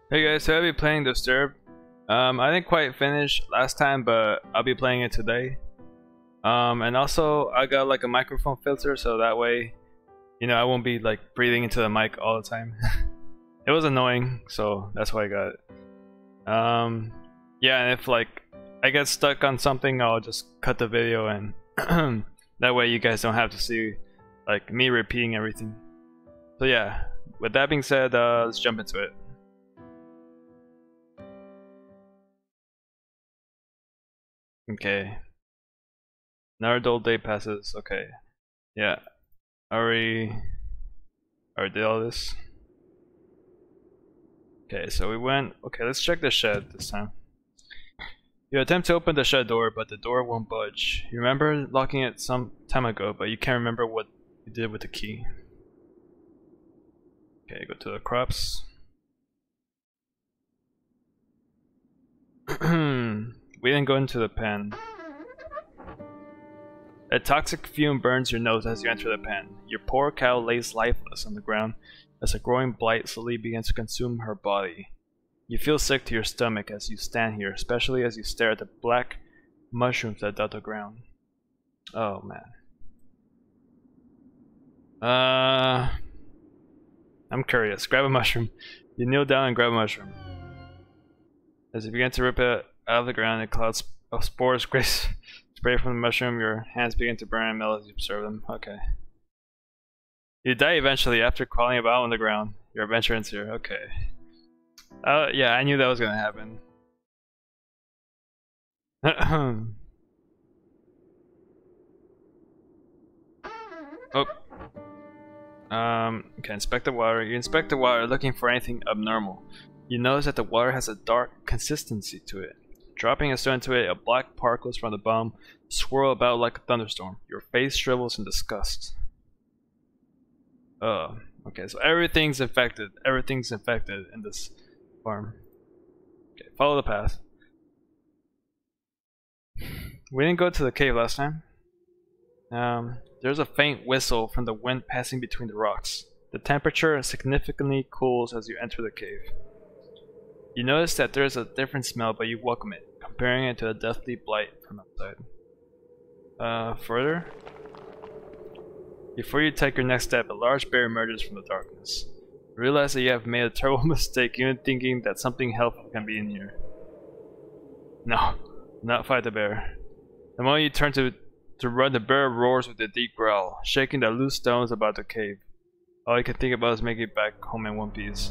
Hey guys, so I'll be playing Disturbed. I didn't quite finish last time, but I'll be playing it today. And also I got like a microphone filter, so that way, I won't be like breathing into the mic all the time. It was annoying, so that's why I got it. Yeah, and if like I get stuck on something, I'll just cut the video, and that way you guys don't have to see like me repeating everything. So yeah, with that being said, let's jump into it. Okay. Another dull day passes. Okay. Yeah. Already did all this. Okay, so we went. Okay, let's check the shed this time. You attempt to open the shed door, but the door won't budge. You remember locking it some time ago, but you can't remember what you did with the key. Okay, go to the crops. We didn't go into the pen. A toxic fume burns your nose as you enter the pen. Your poor cow lays lifeless on the ground as a growing blight slowly begins to consume her body. You feel sick to your stomach as you stand here, especially as you stare at the black mushrooms that dot the ground. Oh man. I'm curious. Grab a mushroom. You kneel down and grab a mushroom. As you begin to rip it out of the ground, a cloud of spores spray from the mushroom. Your hands begin to burn and melt as you observe them. Okay. You die eventually after crawling about on the ground. Your adventure ends here. Okay. Yeah, I knew that was gonna happen. Oh. Okay, inspect the water. You inspect the water looking for anything abnormal. You notice that the water has a dark consistency to it. Dropping a stone into it, a black particles from the bottom swirl about like a thunderstorm. Your face shrivels in disgust. Okay, so everything's infected. Everything's infected in this farm. Okay, follow the path. We didn't go to the cave last time. There's a faint whistle from the wind passing between the rocks. The temperature significantly cools as you enter the cave. You notice that there's a different smell, but you welcome it, comparing it to a deathly blight from outside. Further? Before you take your next step, a large bear emerges from the darkness. You realize that you have made a terrible mistake, even thinking that something helpful can be in here. No, do not fight the bear. The moment you turn to run, the bear roars with a deep growl, shaking the loose stones about the cave. All you can think about is making it back home in one piece.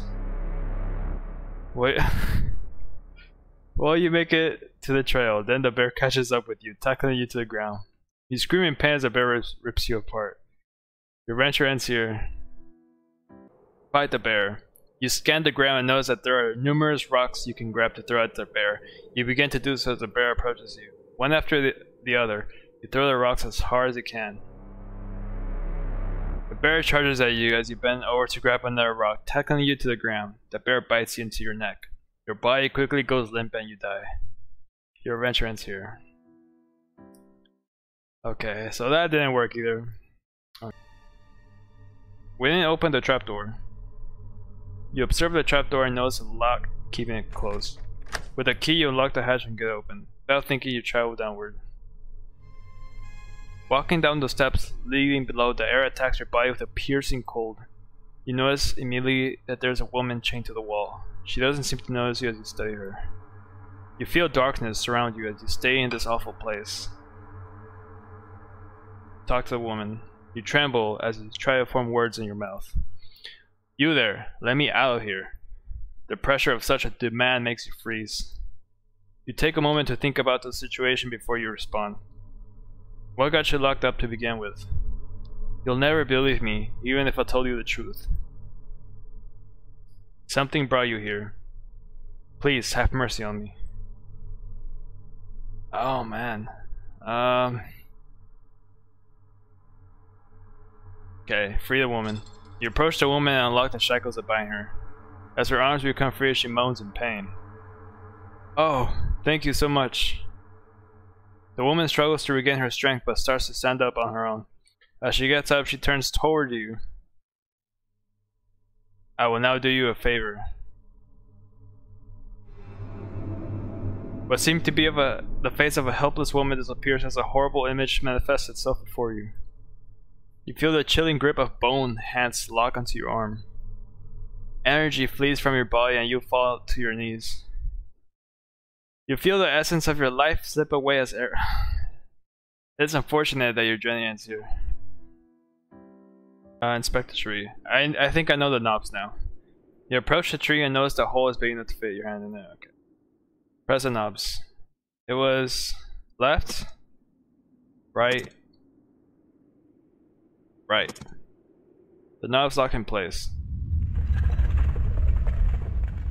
Wait. Well, you make it to the trail, then the bear catches up with you, tackling you to the ground. You scream in pain as the bear rips you apart. Your adventure ends here. Fight the bear. You scan the ground and notice that there are numerous rocks you can grab to throw at the bear. You begin to do so as the bear approaches you. One after the other, you throw the rocks as hard as you can. The bear charges at you as you bend over to grab another rock, tackling you to the ground. The bear bites you into your neck. Your body quickly goes limp and you die. Your adventure ends here. Okay, so that didn't work either. Okay. We didn't open the trapdoor. You observe the trapdoor and notice a lock keeping it closed. With a key, you unlock the hatch and get it open. Without thinking, you travel downward. Walking down the steps leading below, the air attacks your body with a piercing cold. You notice immediately that there's a woman chained to the wall. She doesn't seem to notice you as you study her. You feel darkness surround you as you stay in this awful place. Talk to the woman. You tremble as you try to form words in your mouth. You there, let me out of here. The pressure of such a demand makes you freeze. You take a moment to think about the situation before you respond. What got you locked up to begin with? You'll never believe me, even if I told you the truth. Something brought you here. Please, have mercy on me. Oh man. Okay, free the woman. You approach the woman and unlock the shackles that bind her. As her arms become free, she moans in pain. Oh, thank you so much. The woman struggles to regain her strength but starts to stand up on her own. As she gets up, she turns toward you. I will now do you a favor. What seemed to be the face of a helpless woman disappears as a horrible image manifests itself before you. You feel the chilling grip of bone hands lock onto your arm. Energy flees from your body and you fall to your knees. You feel the essence of your life slip away as air. It's unfortunate that your journey ends here. Inspect the tree. I think I know the knobs now. You approach the tree and notice the hole is big enough to fit your hand in there. Okay. Press the knobs. It was left, right, right. The knobs lock in place.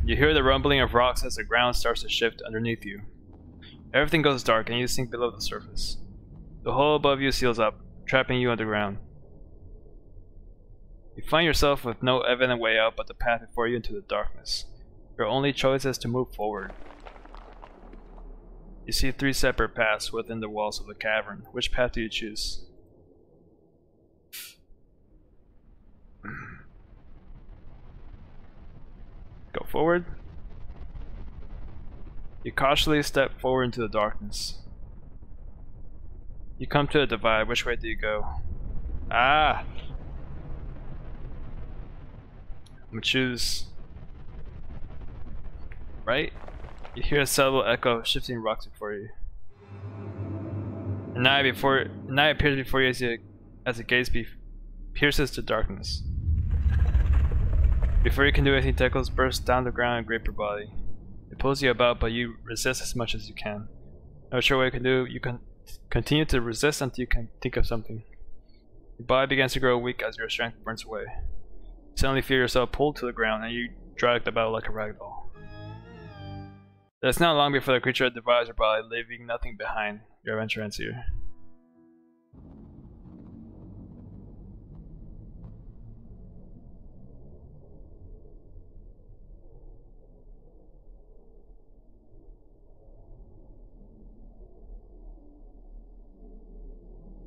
You hear the rumbling of rocks as the ground starts to shift underneath you. Everything goes dark and you sink below the surface. The hole above you seals up, trapping you underground. You find yourself with no evident way out but the path before you into the darkness. Your only choice is to move forward. You see 3 separate paths within the walls of the cavern. Which path do you choose? Go forward. You cautiously step forward into the darkness. You come to a divide. Which way do you go? Ah! I'm gonna choose right. You hear a subtle echo of shifting rocks before you. An eye appears before you as a gaze pierces the darkness. Before you can do anything, tentacles burst down the ground and grape your body. It pulls you about, but you resist as much as you can. Not sure what you can do. You can continue to resist until you can think of something. Your body begins to grow weak as your strength burns away. You suddenly feel yourself pulled to the ground and you dragged about like a rag doll. It's not long before the creature divides your body, leaving nothing behind. Your adventure ends here.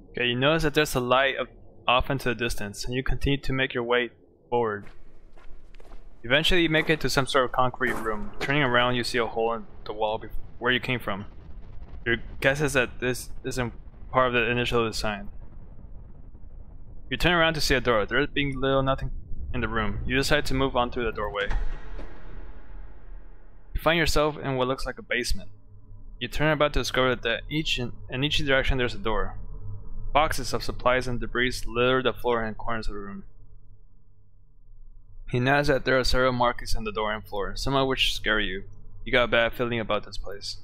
Okay, you notice that there's a light off into the distance, and you continue to make your way forward. Eventually you make it to some sort of concrete room. Turning around, you see a hole in the wall where you came from. Your guess is that this isn't part of the initial design. You turn around to see a door. There being nothing in the room. You decide to move on through the doorway. You find yourself in what looks like a basement. You turn about to discover that in each direction there's a door. Boxes of supplies and debris litter the floor and corners of the room. He nods that there are several markings on the door and floor, some of which scare you. You got a bad feeling about this place.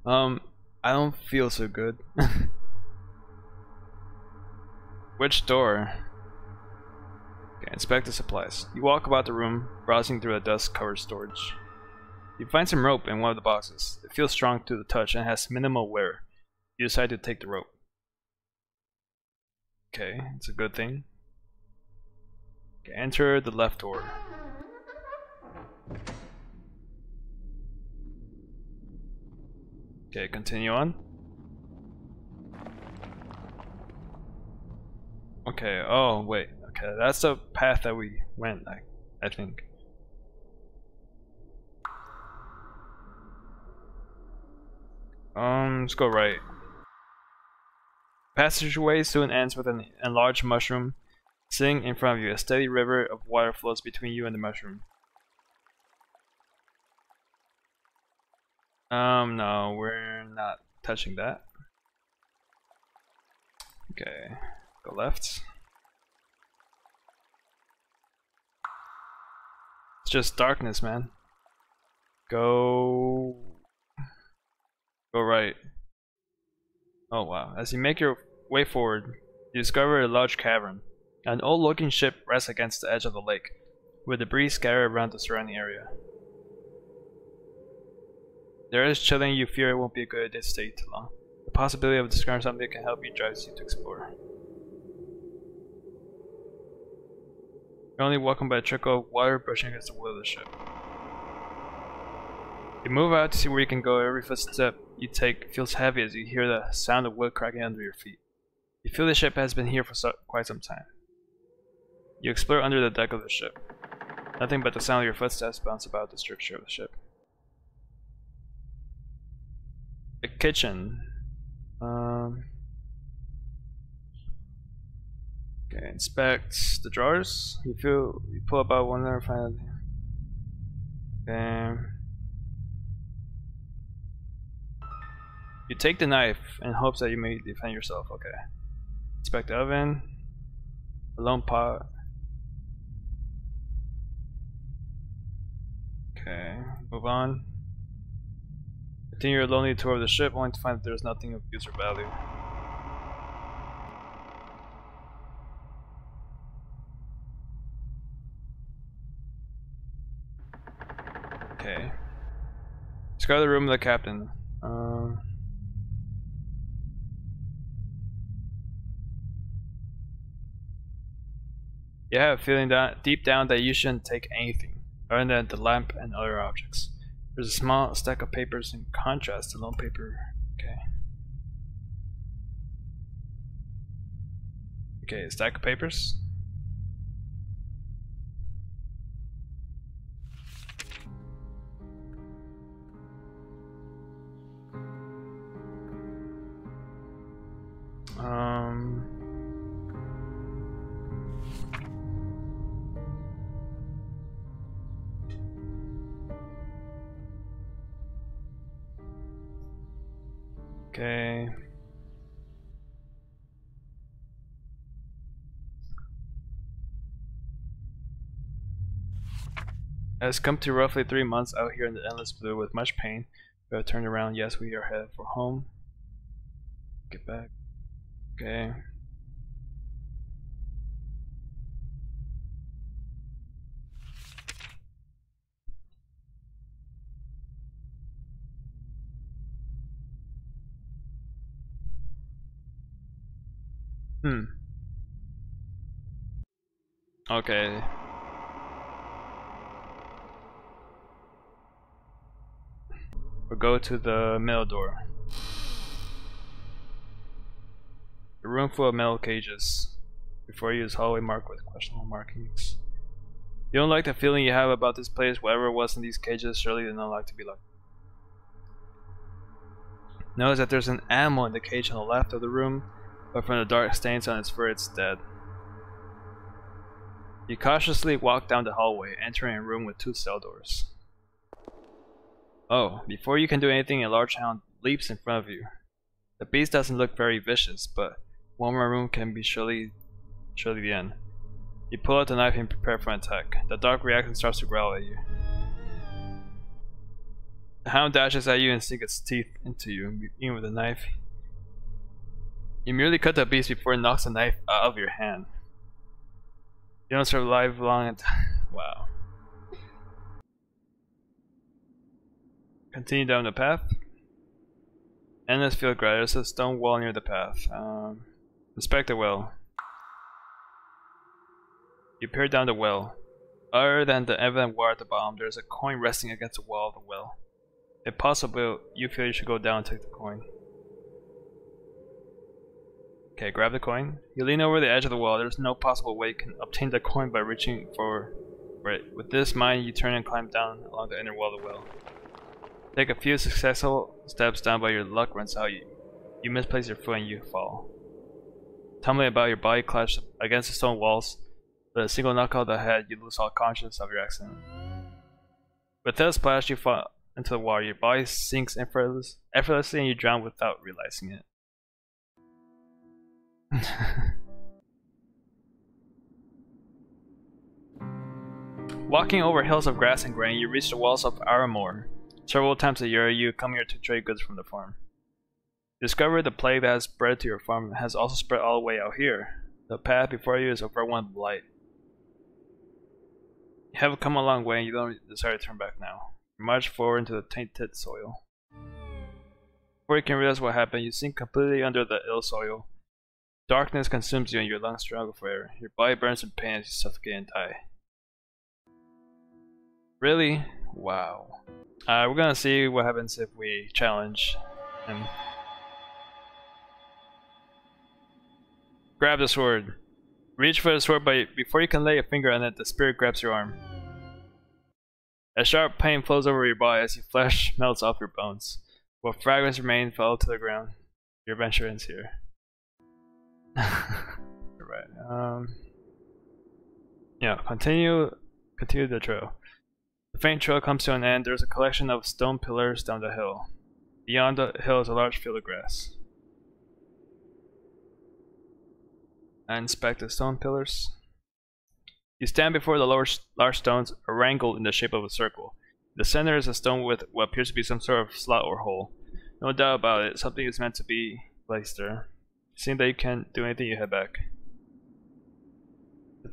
I don't feel so good. Which door? Okay, inspect the supplies. You walk about the room, browsing through a dust-covered storage. You find some rope in one of the boxes. It feels strong to the touch and has minimal wear. You decide to take the rope. Okay, it's a good thing. Okay, enter the left door. Okay, continue on. Okay, oh wait, okay, that's the path that we went, I think. Let's go right. Passageway soon ends with an enlarged mushroom sitting in front of you. A steady river of water flows between you and the mushroom. No, we're not touching that. Okay, go left. It's just darkness, man. Go right. Oh wow, as you make your way forward, you discover a large cavern. An old-looking ship rests against the edge of the lake, with debris scattered around the surrounding area. There is chilling, you fear it won't be a good idea to stay too long. The possibility of discovering something that can help you drives you to explore. You're only welcomed by a trickle of water brushing against the wood of the ship. You move out to see where you can go. Every footstep you take feels heavy as you hear the sound of wood cracking under your feet. You feel the ship has been here for quite some time. You explore under the deck of the ship. Nothing but the sound of your footsteps bounce about the structure of the ship. The kitchen. Okay, inspect the drawers. You pull about one there, find. Okay. You take the knife in hopes that you may defend yourself. Okay. Inspect the oven. A lone pot. Okay, move on. Continue your lonely tour of the ship, only to find that there is nothing of use or value. Okay. Discover the room of the captain. You have a feeling deep down that you shouldn't take anything, other than the lamp and other objects. There's a small stack of papers in contrast to lone paper. Okay. Okay, a stack of papers. Okay. It has come to roughly 3 months out here in the endless blue with much pain. We have turned around. Yes, we are headed for home. Get back. Okay. Okay. We'll go to the middle door. A room full of metal cages. Before you is hallway marked with questionable markings. You don't like the feeling you have about this place. Whatever was in these cages surely did not like to be like. Notice that there's an animal in the cage on the left of the room, but from the dark stains on its fur it's dead. You cautiously walk down the hallway, entering a room with 2 cell doors. Oh, before you can do anything, a large hound leaps in front of you. The beast doesn't look very vicious, but one more room can be surely the end. You pull out the knife and prepare for an attack. The dog reacts and starts to growl at you. The hound dashes at you and sinks its teeth into you, even with the knife. You merely cut the beast before it knocks the knife out of your hand. You don't survive long and wow. Continue down the path. Endless field grass. There's a stone wall near the path. Inspect the well. You peer down the well. Other than the evident water at the bottom, there's a coin resting against the wall of the well. If possible, you feel you should go down and take the coin. Okay, grab the coin. You lean over the edge of the well. There's no possible way you can obtain the coin by reaching for it. With this in mind, you turn and climb down along the inner wall of the well. Take a few successful steps down, but your luck runs out. You misplace your foot and you fall. Tumbling about, your body clashes against the stone walls. With a single knockout of the head, you lose all consciousness of your accident. Without a splash, you fall into the water. Your body sinks effortlessly and you drown without realizing it. Walking over hills of grass and grain, you reach the walls of Aramore. Several times a year, you come here to trade goods from the farm. You discover the plague that has spread to your farm has also spread all the way out here. The path before you is overrun with blight. You have come a long way and you don't desire to turn back now. You march forward into the tainted soil. Before you can realize what happened, you sink completely under the ill soil. Darkness consumes you and your lungs struggle for air. Your body burns in pain as you suffocate and die. Really? Wow. We're gonna see what happens if we challenge him. Grab the sword. Reach for the sword, but before you can lay a finger on it, the spirit grabs your arm. A sharp pain flows over your body as your flesh melts off your bones. What fragments remain fell to the ground. Your adventure ends here. Right. Yeah. Continue the trail. The faint trail comes to an end. There's a collection of stone pillars down the hill. Beyond the hill is a large field of grass. I inspect the stone pillars. You stand before the large stones wrangled in the shape of a circle. The center is a stone with what appears to be some sort of slot or hole. No doubt about it, something is meant to be placed there. Seeing that you can't do anything, you head back.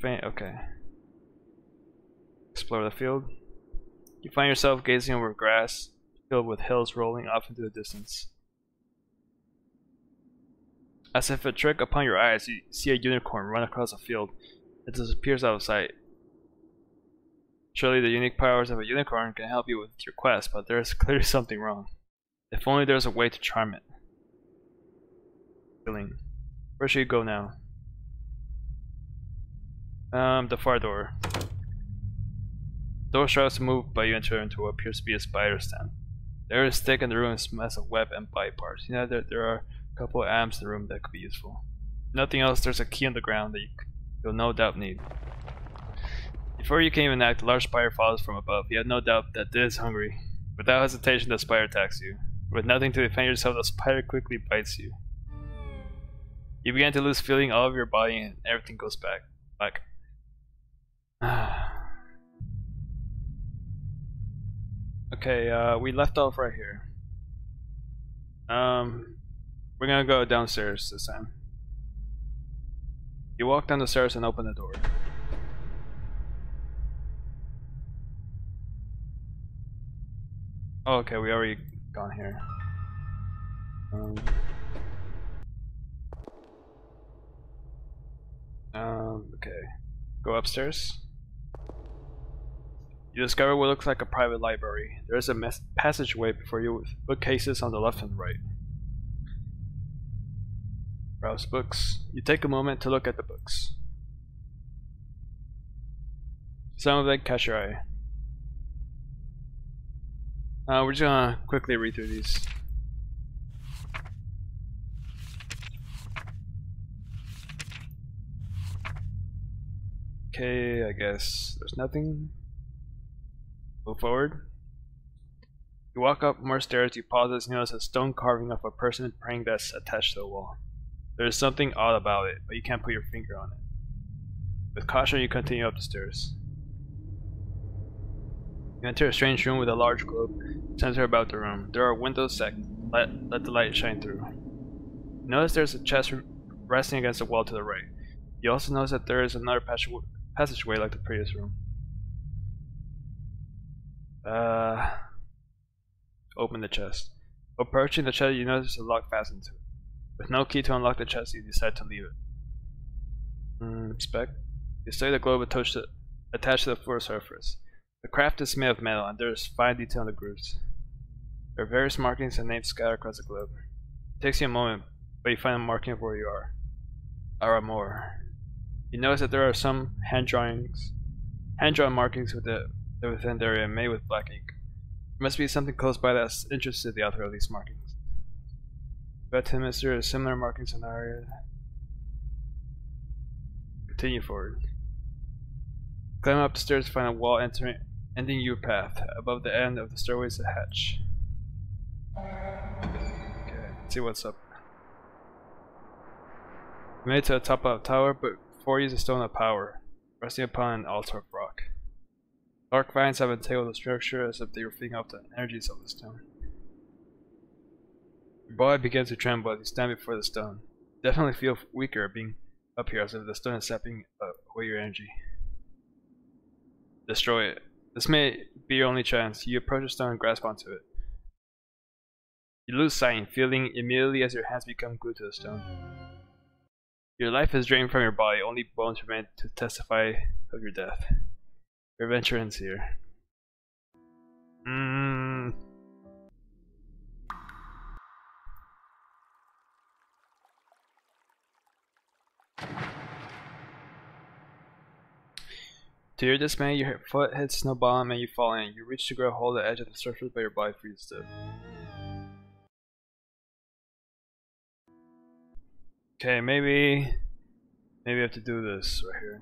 Okay. Explore the field. You find yourself gazing over grass filled with hills rolling off into the distance. As if a trick upon your eyes, you see a unicorn run across the field. It disappears out of sight. Surely the unique powers of a unicorn can help you with your quest, but there is clearly something wrong. If only there was a way to charm it. Feeling. Where should you go now? The far door. The door tries to move, but you enter into what appears to be a spider's den. The air is thick and the room is a mess of web and bite parts. You know that there are a couple of amps in the room that could be useful. If nothing else, there's a key on the ground that you'll no doubt need. Before you can even act, a large spider falls from above. You have no doubt that it is hungry. Without hesitation, the spider attacks you. With nothing to defend yourself, the spider quickly bites you. You begin to lose feeling all of your body and everything goes back. Okay, we left off right here. We're gonna go downstairs this time. You walk down the stairs and open the door. Oh, okay, we already gone here. Okay. Go upstairs. You discover what looks like a private library. There is a passageway before you with bookcases on the left and right. Browse books. You take a moment to look at the books. Some of them catch your eye. We're just gonna quickly read through these. Okay, I guess there's nothing. Move forward. You walk up more stairs, you pause as you notice a stone carving of a person praying that's attached to the wall. There is something odd about it, but you can't put your finger on it. With caution, you continue up the stairs. You enter a strange room with a large globe centered about the room. There are windows that let the light shine through. You notice there's a chest resting against the wall to the right. You also notice that there is another passageway like the previous room. Open the chest. Approaching the chest, you notice a lock fastened to it. With no key to unlock the chest, you decide to leave it. Inspect. You study the globe attached to the floor surface. The craft is made of metal, and there is fine detail in the grooves. There are various markings and names scattered across the globe. It takes you a moment, but you find a marking of where you are. Aramor. You notice that there are some hand-drawn markings within the area made with black ink. There must be something close by that's interested the author of these markings. Bet him is there similar markings in the area. Continue forward. Climb up the stairs to find a wall ending your path. Above the end of the stairway is a hatch. Okay, let's see what's up. You made it to the top of the tower, but before you is a stone of power, resting upon an altar of rock. Dark vines have entangled the structure as if they were feeding off the energies of the stone. Your body begins to tremble as you stand before the stone. You definitely feel weaker being up here as if the stone is sapping away your energy. Destroy it. This may be your only chance. You approach the stone and grasp onto it. You lose sight, feeling immediately as your hands become glued to the stone. Your life is drained from your body, only bones remain to testify of your death. Your adventure ends here. To your dismay, your foot hits snow bottom and you fall in. You reach to grab hold of the edge of the surface, but your body freezes stiff. Okay, maybe I have to do this right here.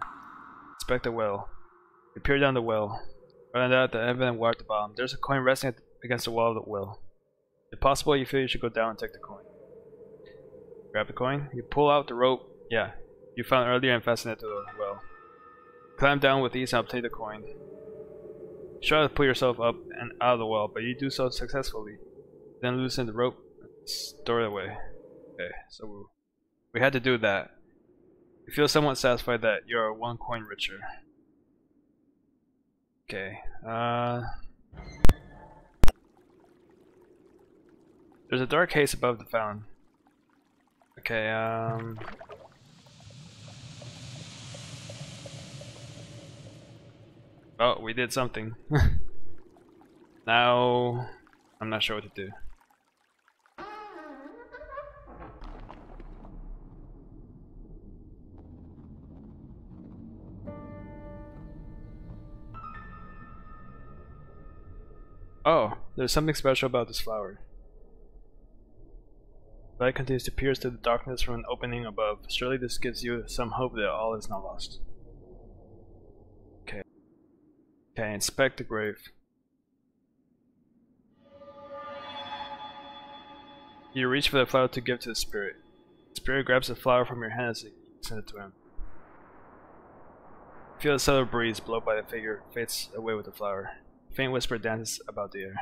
Inspect the well. You peer down the well. Find out the evident water at the bottom. There's a coin resting against the wall of the well. If possible, you feel you should go down and take the coin. Grab the coin. You pull out the rope. Yeah, you found earlier and fasten it to the well. Climb down with ease and obtain the coin. Try to pull yourself up and out of the well, but you do so successfully. Then loosen the rope and store it away. Okay, so we had to do that. You feel somewhat satisfied that you are 1 coin richer. Okay, there's a dark haze above the fountain. Okay, oh, we did something. Now, I'm not sure what to do. Oh, there's something special about this flower. Light continues to pierce through the darkness from an opening above. Surely this gives you some hope that all is not lost. Okay. Okay, inspect the grave. You reach for the flower to give to the spirit. The spirit grabs the flower from your hand as you send it to him. Feel the subtle breeze blow by the figure fades away with the flower. A faint whisper dances about the air.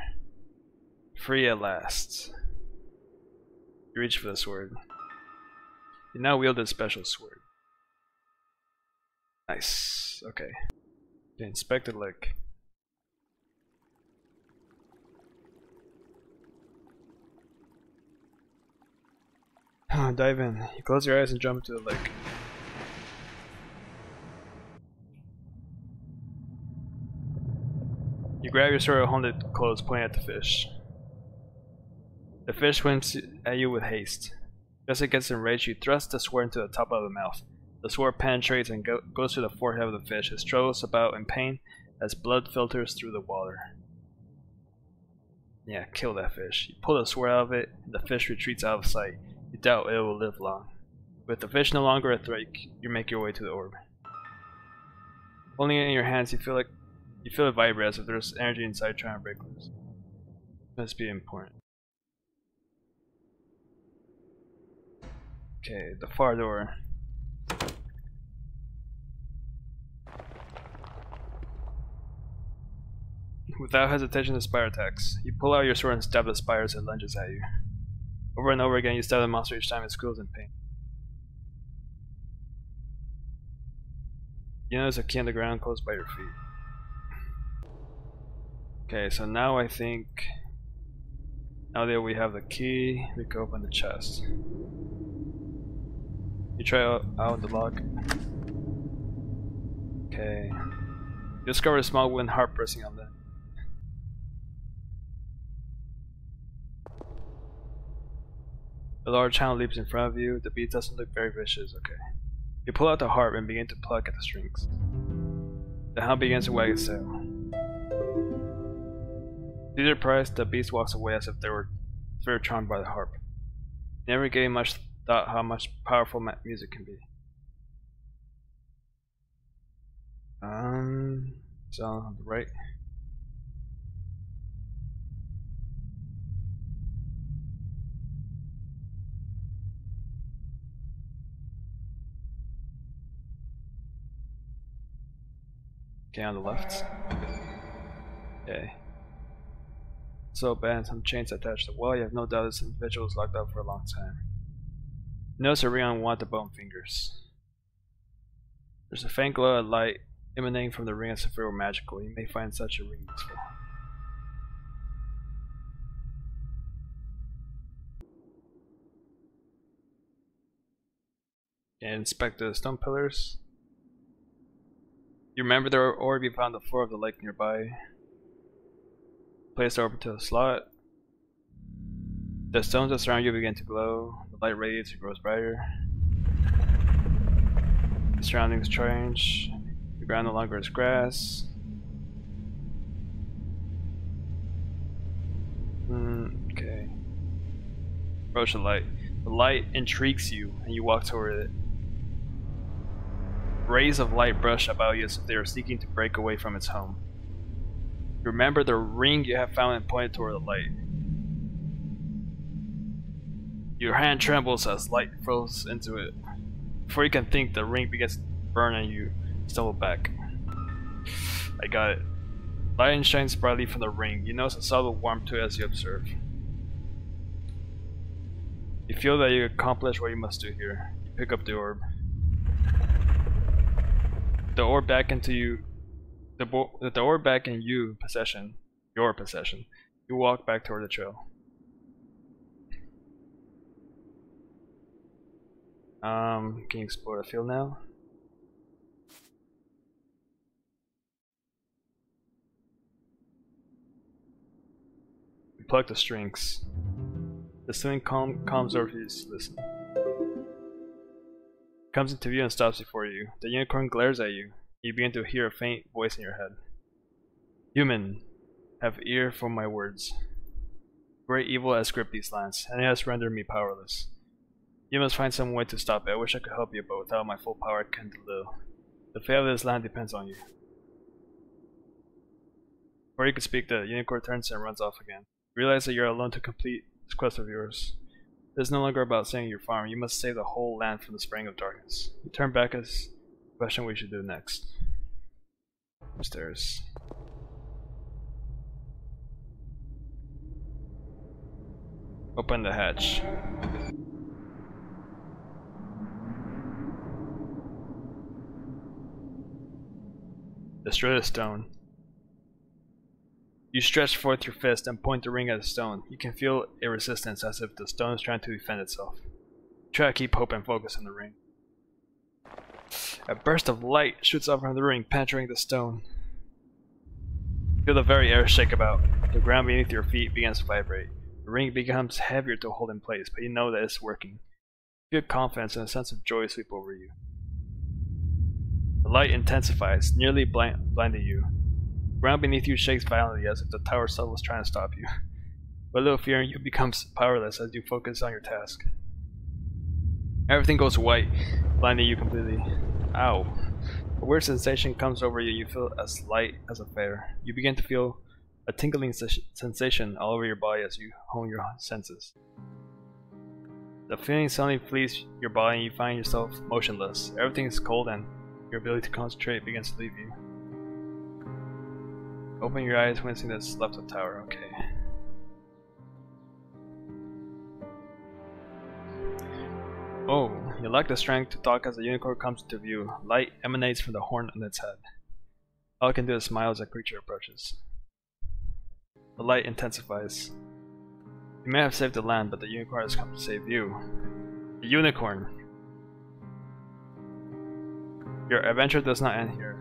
Free at last. You reach for the sword. You now wield a special sword. Nice. Okay. Inspect the lake. Dive in. You close your eyes and jump into the lake. You grab your sword and hold it close, pointing at the fish. The fish swims at you with haste. Just as it gets enraged, you thrust the sword into the top of the mouth. The sword penetrates and goes through the forehead of the fish. It struggles about in pain as blood filters through the water. Yeah, kill that fish. You pull the sword out of it, and the fish retreats out of sight. You doubt it will live long. With the fish no longer a threat, you make your way to the orb. Holding it in your hands, you feel it vibrate as if there's energy inside trying to break loose. Must be important. Okay, the far door. Without hesitation, the spire attacks. You pull out your sword and stab the spire as it lunges at you. Over and over again, you stab the monster each time it squeals in pain. You notice a key on the ground close by your feet. Okay, so now I think, now that we have the key, we can open the chest. You try out the lock. Okay. You discover a small wooden harp pressing on that. A large hound leaps in front of you. The beat doesn't look very vicious. Okay. You pull out the harp and begin to pluck at the strings. The hound begins to wag its tail. To your surprise, the beast walks away as if they were very charmed by the harp. You never gave much thought how much powerful music can be. So on the right. Okay, on the left. Okay. So band, some chains attached to the wall. You have no doubt this individual was locked up for a long time. You notice a ring on one of the bone fingers. There's a faint glow of light emanating from the ring as if it were magical. You may find such a ring useful. And inspect the stone pillars. You remember the orb you found on the floor of the lake nearby. Place the orb to the slot. The stones that surround you begin to glow. The light radiates and grows brighter. The surroundings change. The ground no longer is grass. Okay. Approach the light. The light intrigues you, and you walk toward it. Rays of light brush about you as if they are seeking to break away from its home. You remember the ring you have found and point toward the light. Your hand trembles as light flows into it. Before you can think, the ring begins to burn and you stumble back. I got it. Light shines brightly from the ring. You notice a subtle warmth to it as you observe. You feel that you accomplished what you must do here. You pick up the orb. The orb back into you. The orb back in your possession. You walk back toward the trail. Can you explore the field now? You plug the strings. The ceiling calms over you to listen. It comes into view and stops before you. The unicorn glares at you. You begin to hear a faint voice in your head. Human, have ear for my words. Great evil has gripped these lands, and it has rendered me powerless. You must find some way to stop it. I wish I could help you, but without my full power I can't do little. The fate of this land depends on you. Before you can speak, the unicorn turns and runs off again. You realize that you're alone to complete this quest of yours. It is no longer about saving your farm. You must save the whole land from the spraying of darkness. You turn back as the question what you should do next. Upstairs. Open the hatch. Destroy the stone. You stretch forth your fist and point the ring at the stone. You can feel a resistance as if the stone is trying to defend itself. You try to keep hope and focus on the ring. A burst of light shoots up from the ring, penetrating the stone. You feel the very air shake about. The ground beneath your feet begins to vibrate. The ring becomes heavier to hold in place, but you know that it's working. You feel confidence and a sense of joy sweep over you. The light intensifies, nearly blinding you. The ground beneath you shakes violently as if the tower itself was trying to stop you. But a little fear in you becomes powerless as you focus on your task. Everything goes white, blinding you completely. Ow. A weird sensation comes over you. You feel as light as a flare. You begin to feel a tingling sensation all over your body as you hone your senses. The feeling suddenly flees your body and you find yourself motionless. Everything is cold and your ability to concentrate begins to leave you. Open your eyes, wincing that's left of the tower. Okay. Oh, you lack the strength to talk as the unicorn comes into view. Light emanates from the horn on its head. All it can do is smile as the creature approaches. The light intensifies. You may have saved the land, but the unicorn has come to save you. The unicorn! Your adventure does not end here.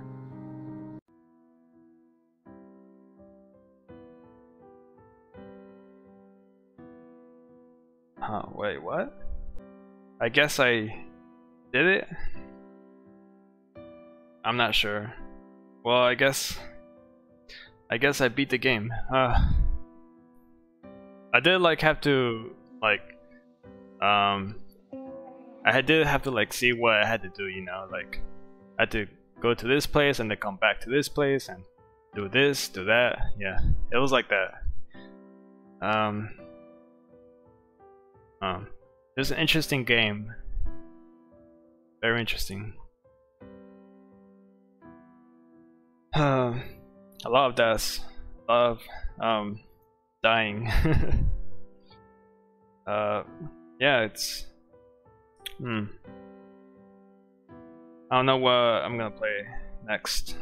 Huh, wait, what? I guess I did it? I'm not sure. Well, I guess I beat the game. I did like have to like I did have to like see what I had to do, you know, like I had to go to this place and then come back to this place and do this, do that. Yeah, it was like that. It was an interesting game. Very interesting. A lot of deaths. A lot of dying. Yeah, it's I don't know what I'm gonna play next.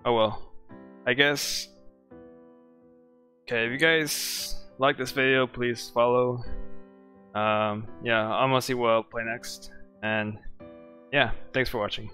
Oh well. I guess. Okay, if you guys like this video, please follow. Yeah, I'm gonna see what I'll play next. And yeah, thanks for watching.